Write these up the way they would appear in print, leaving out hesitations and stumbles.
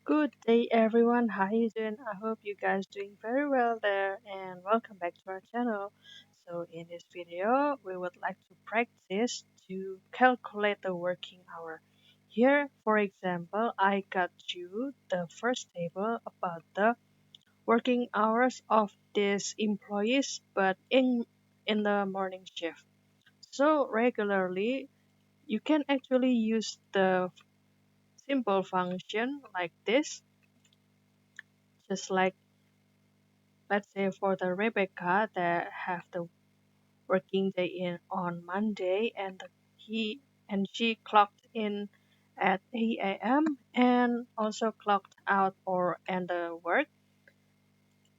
Good day everyone, how you doing? I hope you guys doing very well there and welcome back to our channel. So in this video, we would like to practice to calculate the working hour. Here, for example, I got you the first table about the working hours of these employees but in the morning shift. So regularly, you can actually use the simple function like this, just like let's say for the Rebecca that have the working day in on Monday and she clocked in at 8 a.m. and also clocked out or end the work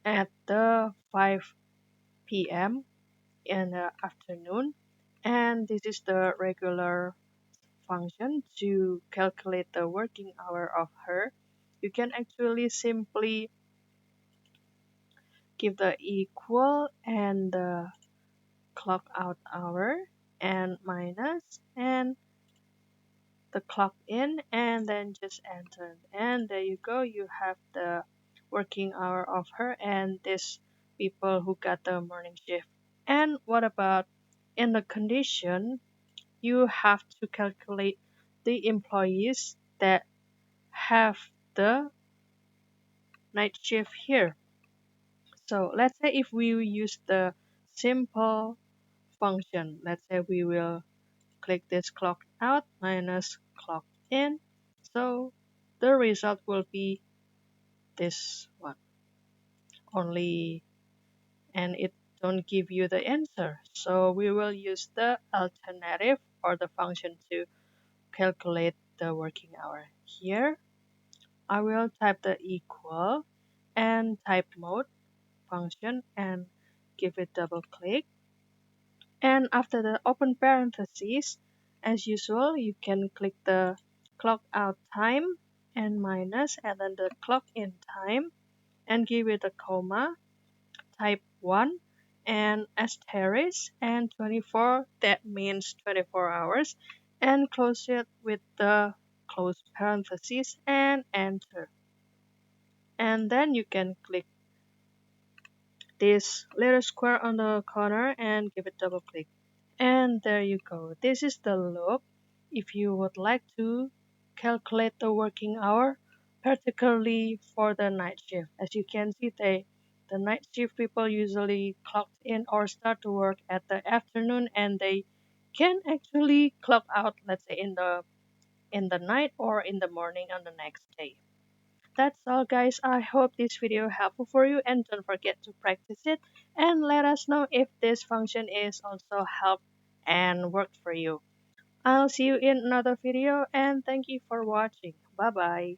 at the 5 p.m. in the afternoon. And this is the regular function to calculate the working hour of her. You can actually simply give the equal and the clock out hour and minus and the clock in and then just enter, and there you go, you have the working hour of her and this people who got the morning shift. And what about in the condition, you have to calculate the employees that have the night shift here. So let's say if we use the simple function, let's say we will click this clock out minus clock in. So the result will be this one only, and it don't give you the answer. So we will use the alternative or the function to calculate the working hour. Here I will type the equal and type mode function and give it double click. And after the open parentheses, as usual, you can click the clock out time and minus and then the clock in time and give it a comma, type 1 and asterisk and 24, that means 24 hours, and close it with the close parentheses and enter. And then you can click this little square on the corner and give it double click. And there you go. This is the look if you would like to calculate the working hour, particularly for the night shift. As you can see, the night shift people usually clock in or start to work at the afternoon and they can actually clock out, let's say in the night or in the morning on the next day. That's all guys. I hope this video helpful for you and don't forget to practice it and let us know if this function is also help and worked for you. I'll see you in another video and thank you for watching. Bye bye.